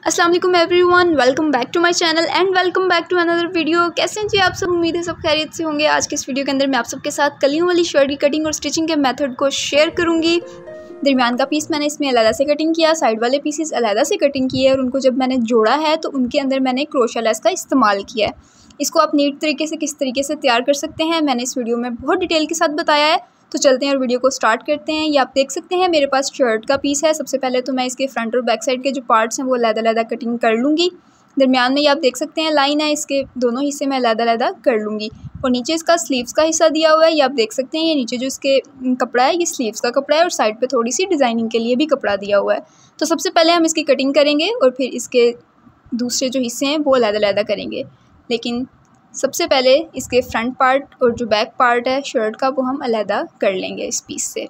अस्सलाम वालेकुम everyone, welcome back to my channel and welcome back to another video. कैसे हैं जी आप सब? उम्मीद है सब खैरियत से होंगे। आज के इस वीडियो के अंदर मैं आप सबके साथ कलियों वाली शर्ट की कटिंग और स्टिचिंग के मेथड को शेयर करूंगी। दरमियान का पीस मैंने इसमें अलग से कटिंग किया, साइड वाले पीसेस अलग से कटिंग किए और उनको जब मैंने जोड़ा है तो उनके अंदर मैंने क्रोशा लेस का इस्तेमाल किया है। इसको आप नीट तरीके से किस तरीके से तैयार कर सकते हैं मैंने इस वीडियो में बहुत डिटेल के साथ बताया है। तो चलते हैं और वीडियो को स्टार्ट करते हैं। ये आप देख सकते हैं मेरे पास शर्ट का पीस है। सबसे पहले तो मैं इसके फ्रंट और बैक साइड के जो पार्ट्स हैं वो अलग-अलग कटिंग कर लूँगी। दरमियान में ये आप देख सकते हैं लाइन है, इसके दोनों हिस्से में अलग-अलग कर लूँगी। और नीचे इसका स्लीव्स का हिस्सा दिया हुआ है, ये आप देख सकते हैं। ये नीचे जो इसके कपड़ा है ये स्लीव्स का कपड़ा है और साइड पे थोड़ी सी डिज़ाइनिंग के लिए भी कपड़ा दिया हुआ है। तो सबसे पहले हम इसकी कटिंग करेंगे और फिर इसके दूसरे जो हिस्से हैं वो अलग-अलग करेंगे। लेकिन सबसे पहले इसके फ्रंट पार्ट और जो बैक पार्ट है शर्ट का वो हम अलहदा कर लेंगे इस पीस से।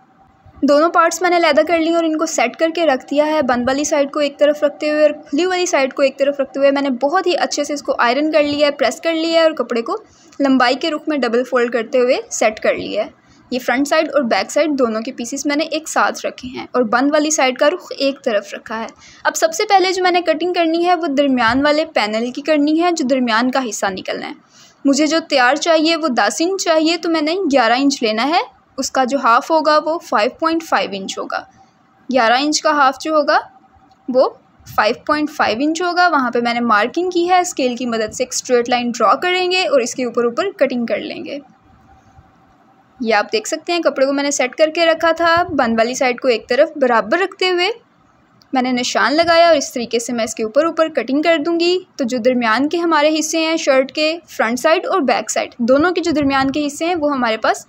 दोनों पार्ट्स मैंने अलहदा कर ली और इनको सेट करके रख दिया है। बंद वाली साइड को एक तरफ रखते हुए और खुली वाली साइड को एक तरफ रखते हुए मैंने बहुत ही अच्छे से इसको आयरन कर लिया है, प्रेस कर लिया है और कपड़े को लंबाई के रुख में डबल फोल्ड करते हुए सेट कर लिया है। ये फ्रंट साइड और बैक साइड दोनों के पीसेस मैंने एक साथ रखे हैं और बंद वाली साइड का रुख एक तरफ रखा है। अब सबसे पहले जो मैंने कटिंग करनी है वो दरमियान वाले पैनल की करनी है, जो दरमियान का हिस्सा निकलना है। मुझे जो तैयार चाहिए वो 10 इंच चाहिए, तो मैंने 11 इंच लेना है। उसका जो हाफ़ होगा वो 5.5 इंच होगा। 11 इंच का हाफ़ जो होगा वो 5.5 इंच होगा। वहाँ पे मैंने मार्किंग की है। स्केल की मदद से एक स्ट्रेट लाइन ड्रॉ करेंगे और इसके ऊपर कटिंग कर लेंगे। ये आप देख सकते हैं कपड़े को मैंने सेट करके रखा था। बंद वाली साइड को एक तरफ बराबर रखते हुए मैंने निशान लगाया और इस तरीके से मैं इसके ऊपर कटिंग कर दूंगी। तो जो दरमियान के हमारे हिस्से हैं शर्ट के फ्रंट साइड और बैक साइड दोनों के जो दरमियान के हिस्से हैं वो हमारे पास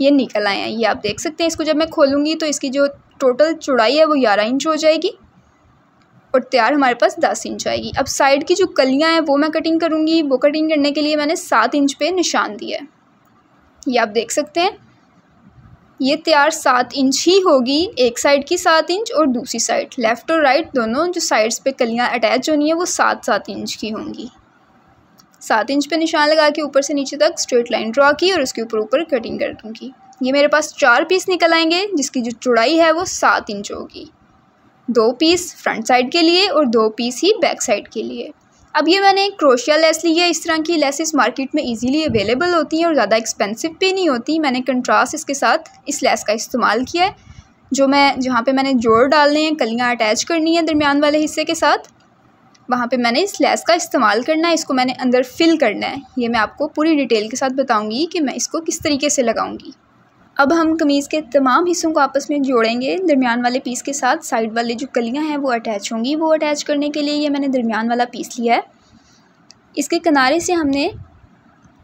ये निकल आए हैं। ये आप देख सकते हैं। इसको जब मैं खोलूँगी तो इसकी जो टोटल चौड़ाई है वो 11 इंच हो जाएगी और तैयार हमारे पास 10 इंच आएगी। अब साइड की जो कलियाँ हैं वो मैं कटिंग करूँगी। वो कटिंग करने के लिए मैंने 7 इंच पे निशान दिया है। ये आप देख सकते हैं। ये तैयार 7 इंच ही होगी, एक साइड की 7 इंच और दूसरी साइड लेफ़्ट और राइट दोनों जो साइड्स पे कलियां अटैच होनी है वो 7-7 इंच की होंगी। 7 इंच पे निशान लगा के ऊपर से नीचे तक स्ट्रेट लाइन ड्रॉ की और उसके ऊपर कटिंग कर दूँगी। ये मेरे पास 4 पीस निकल आएंगे जिसकी जो चौड़ाई है वो 7 इंच होगी। 2 पीस फ्रंट साइड के लिए और 2 पीस ही बैक साइड के लिए। अब ये मैंने क्रोशिया लेस ली है। इस तरह की लेसेस मार्केट में इजीली अवेलेबल होती हैं और ज़्यादा एक्सपेंसिव भी नहीं होती। मैंने कंट्रास्ट इसके साथ इस लेस का इस्तेमाल किया है। जहाँ पे मैंने जोड़ डालने हैं, कलियाँ अटैच करनी है दरमियान वाले हिस्से के साथ, वहाँ पे मैंने इस लेस का इस्तेमाल करना है। इसको मैंने अंदर फिल करना है। ये मैं आपको पूरी डिटेल के साथ बताऊँगी कि मैं इसको किस तरीके से लगाऊँगी। अब हम कमीज़ के तमाम हिस्सों को आपस में जोड़ेंगे दरमियान वाले पीस के साथ। साइड वाली जो कलियां हैं वो अटैच होंगी। वो अटैच करने के लिए ये मैंने दरमियान वाला पीस लिया है। इसके किनारे से हमने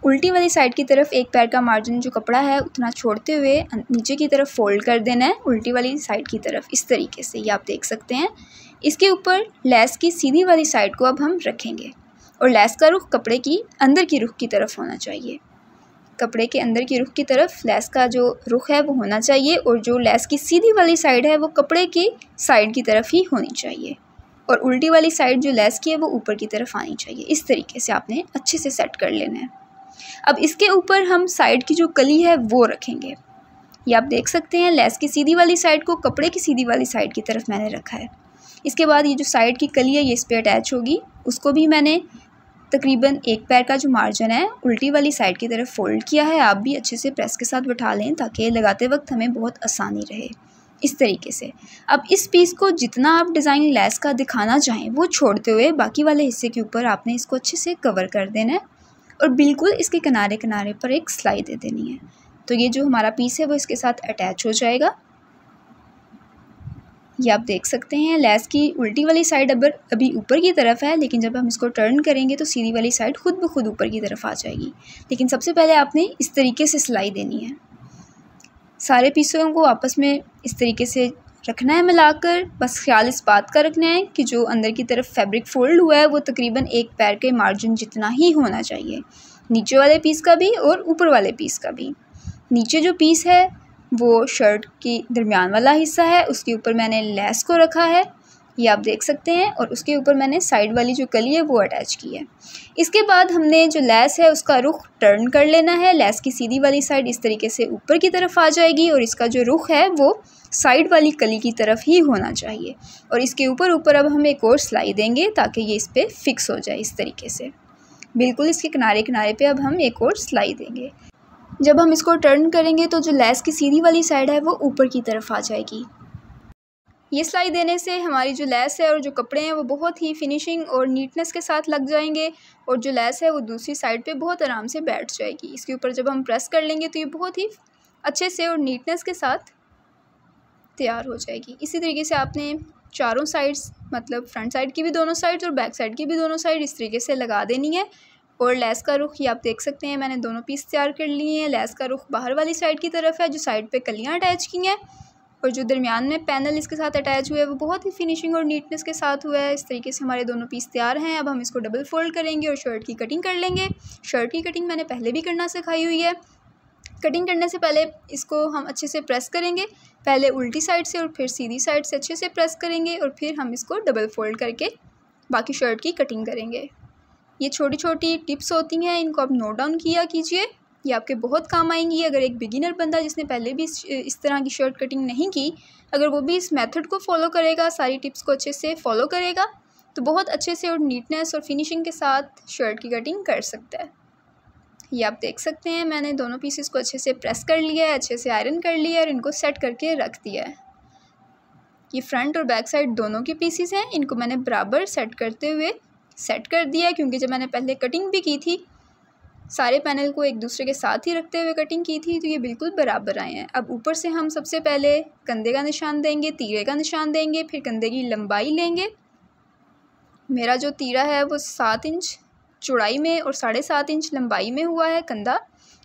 उल्टी वाली साइड की तरफ एक पैर का मार्जिन जो कपड़ा है उतना छोड़ते हुए नीचे की तरफ फोल्ड कर देना है उल्टी वाली साइड की तरफ, इस तरीके से। ये आप देख सकते हैं। इसके ऊपर लेस की सीधी वाली साइड को अब हम रखेंगे और लेस का रुख कपड़े की अंदर की रुख की तरफ होना चाहिए। कपड़े के अंदर की रुख की तरफ लेस का जो रुख है वो होना चाहिए और जो लेस की सीधी वाली साइड है वो कपड़े की साइड की तरफ ही होनी चाहिए और उल्टी वाली साइड जो लेस की है वो ऊपर की तरफ आनी चाहिए। इस तरीके से आपने अच्छे से सेट कर लेना है। अब इसके ऊपर हम साइड की जो कली है वो रखेंगे। ये आप देख सकते हैं। लेस की सीधी वाली साइड को कपड़े की सीधी वाली साइड की तरफ मैंने रखा है। इसके बाद ये जो साइड की कली है ये इस पर अटैच होगी। उसको भी मैंने तकरीबन एक पैर का जो मार्जिन है उल्टी वाली साइड की तरफ फोल्ड किया है। आप भी अच्छे से प्रेस के साथ बैठा लें ताकि लगाते वक्त हमें बहुत आसानी रहे। इस तरीके से अब इस पीस को जितना आप डिज़ाइन लेस का दिखाना चाहें वो छोड़ते हुए बाकी वाले हिस्से के ऊपर आपने इसको अच्छे से कवर कर देना है और बिल्कुल इसके किनारे किनारे पर एक सिलाई दे देनी है। तो ये जो हमारा पीस है वो इसके साथ अटैच हो जाएगा। ये आप देख सकते हैं। लेस की उल्टी वाली साइड अभी ऊपर की तरफ है, लेकिन जब हम इसको टर्न करेंगे तो सीधी वाली साइड खुद ब खुद ऊपर की तरफ आ जाएगी। लेकिन सबसे पहले आपने इस तरीके से सिलाई देनी है। सारे पीसों को आपस में इस तरीके से रखना है मिलाकर। बस ख्याल इस बात का रखना है कि जो अंदर की तरफ फैब्रिक फोल्ड हुआ है वो तकरीबन एक पैर के मार्जिन जितना ही होना चाहिए, नीचे वाले पीस का भी और ऊपर वाले पीस का भी। नीचे जो पीस है वो शर्ट की दरमियान वाला हिस्सा है, उसके ऊपर मैंने लेस को रखा है। ये आप देख सकते हैं और उसके ऊपर मैंने साइड वाली जो कली है वो अटैच की है। इसके बाद हमने जो लेस है उसका रुख टर्न कर लेना है। लेस की सीधी वाली साइड इस तरीके से ऊपर की तरफ आ जाएगी और इसका जो रुख है वो साइड वाली कली की तरफ ही होना चाहिए। और इसके ऊपर ऊपर अब हम एक और सिलाई देंगे ताकि ये इस पर फिक्स हो जाए। इस तरीके से बिल्कुल इसके किनारे किनारे पे अब हम एक और सिलाई देंगे। जब हम इसको टर्न करेंगे तो जो लेस की सीधी वाली साइड है वो ऊपर की तरफ आ जाएगी। ये सिलाई देने से हमारी जो लेस है और जो कपड़े हैं वो बहुत ही फिनिशिंग और नीटनेस के साथ लग जाएंगे और जो लेस है वो दूसरी साइड पे बहुत आराम से बैठ जाएगी। इसके ऊपर जब हम प्रेस कर लेंगे तो ये बहुत ही अच्छे से और नीटनेस के साथ तैयार हो जाएगी। इसी तरीके से आपने चारों साइड्स, मतलब फ्रंट साइड की भी दोनों साइड्स और बैक साइड की भी दोनों साइड इस तरीके से लगा देनी है। और लेस का रुख ये आप देख सकते हैं, मैंने दोनों पीस तैयार कर लिए हैं। लेस का रुख बाहर वाली साइड की तरफ है, जो साइड पे कलियां अटैच की हैं, और जो दरमियान में पैनल इसके साथ अटैच हुआ है वो बहुत ही फिनिशिंग और नीटनेस के साथ हुआ है। इस तरीके से हमारे दोनों पीस तैयार हैं। अब हम इसको डबल फोल्ड करेंगे और शर्ट की कटिंग कर लेंगे। शर्ट की कटिंग मैंने पहले भी करना सिखाई हुई है। कटिंग करने से पहले इसको हम अच्छे से प्रेस करेंगे, पहले उल्टी साइड से और फिर सीधी साइड से अच्छे से प्रेस करेंगे और फिर हम इसको डबल फोल्ड करके बाकी शर्ट की कटिंग करेंगे। ये छोटी छोटी टिप्स होती हैं, इनको आप नोट डाउन किया कीजिए, ये आपके बहुत काम आएंगी। अगर एक बिगिनर बंदा जिसने पहले भी इस तरह की शर्ट कटिंग नहीं की, अगर वो भी इस मेथड को फॉलो करेगा, सारी टिप्स को अच्छे से फॉलो करेगा, तो बहुत अच्छे से और नीटनेस और फिनिशिंग के साथ शर्ट की कटिंग कर सकता है। ये आप देख सकते हैं, मैंने दोनों पीसेस को अच्छे से प्रेस कर लिया है, अच्छे से आयरन कर लिया है और इनको सेट करके रख दिया है। ये फ्रंट और बैक साइड दोनों के पीसेस हैं, इनको मैंने बराबर सेट करते हुए सेट कर दिया है, क्योंकि जब मैंने पहले कटिंग भी की थी सारे पैनल को एक दूसरे के साथ ही रखते हुए कटिंग की थी, तो ये बिल्कुल बराबर आए हैं। अब ऊपर से हम सबसे पहले कंधे का निशान देंगे, तीरे का निशान देंगे, फिर कंधे की लंबाई लेंगे। मेरा जो तीरा है वो 7 इंच चौड़ाई में और 7.5 इंच लंबाई में हुआ है कंधा।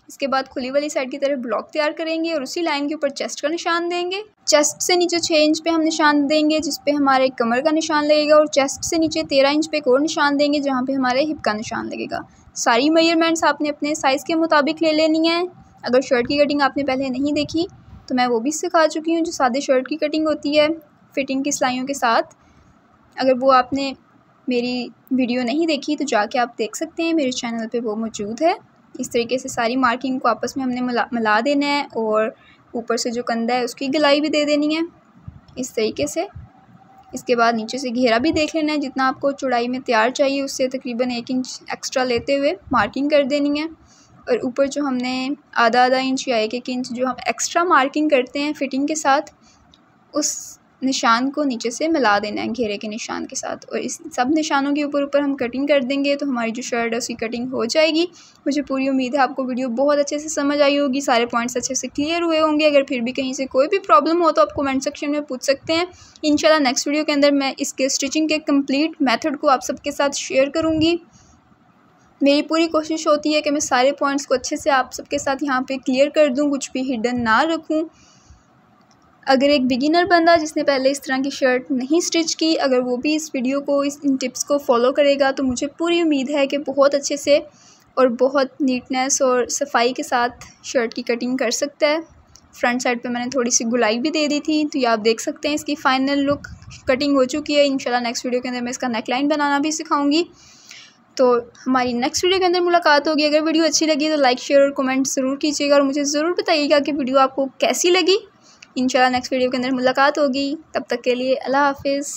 इसके बाद खुली वाली साइड की तरफ ब्लॉक तैयार करेंगे और उसी लाइन के ऊपर चेस्ट का निशान देंगे। चेस्ट से नीचे 6 इंच पे हम निशान देंगे, जिस पे हमारे कमर का निशान लगेगा, और चेस्ट से नीचे 13 इंच पे एक और निशान देंगे, जहाँ पे हमारे हिप का निशान लगेगा। सारी मेजरमेंट्स आपने अपने साइज़ के मुताबिक ले लेनी है। अगर शर्ट की कटिंग आपने पहले नहीं देखी तो मैं वो भी सिखा चुकी हूँ, जो सादे शर्ट की कटिंग होती है फिटिंग की सिलाइयों के साथ। अगर वो आपने मेरी वीडियो नहीं देखी तो जाके आप देख सकते हैं, मेरे चैनल पे वो मौजूद है। इस तरीके से सारी मार्किंग को आपस में हमने मिला देना है और ऊपर से जो कंधा है उसकी गलाई भी दे देनी है इस तरीके से। इसके बाद नीचे से घेरा भी देख लेना है, जितना आपको चौड़ाई में तैयार चाहिए उससे तकरीबन 1 इंच एक्स्ट्रा लेते हुए मार्किंग कर देनी है। और ऊपर जो हमने आधा इंच या 1 इंच जो हम एक्स्ट्रा मार्किंग करते हैं फिटिंग के साथ, उस निशान को नीचे से मिला देना है घेरे के निशान के साथ। और इस सब निशानों के ऊपर हम कटिंग कर देंगे तो हमारी जो शर्ट है उसकी कटिंग हो जाएगी। मुझे पूरी उम्मीद है आपको वीडियो बहुत अच्छे से समझ आई होगी, सारे पॉइंट्स अच्छे से क्लियर हुए होंगे। अगर फिर भी कहीं से कोई भी प्रॉब्लम हो तो आप कमेंट सेक्शन में पूछ सकते हैं। इंशाल्लाह नेक्स्ट वीडियो के अंदर मैं इसके स्टिचिंग के कंप्लीट मेथड को आप सबके साथ शेयर करूँगी। मेरी पूरी कोशिश होती है कि मैं सारे पॉइंट्स को अच्छे से आप सबके साथ यहाँ पे क्लियर कर दूँ, कुछ भी हिडन ना रखूँ। अगर एक बिगिनर बंदा जिसने पहले इस तरह की शर्ट नहीं स्टिच की, अगर वो भी इस वीडियो को इन टिप्स को फॉलो करेगा तो मुझे पूरी उम्मीद है कि बहुत अच्छे से और बहुत नीटनेस और सफाई के साथ शर्ट की कटिंग कर सकता है। फ्रंट साइड पे मैंने थोड़ी सी गुलाई भी दे दी थी, तो ये आप देख सकते हैं इसकी फ़ाइनल लुक कटिंग हो चुकी है। इंशाल्लाह नेक्स्ट वीडियो के अंदर मैं इसका नेकलाइन बनाना भी सिखाऊंगी। तो हमारी नेक्स्ट वीडियो के अंदर मुलाकात होगी। अगर वीडियो अच्छी लगी तो लाइक शेयर और कमेंट ज़रूर कीजिएगा और मुझे ज़रूर बताइएगा कि वीडियो आपको कैसी लगी। इंशाल्लाह नेक्स्ट वीडियो के अंदर मुलाकात होगी। तब तक के लिए अल्लाह हाफिज़।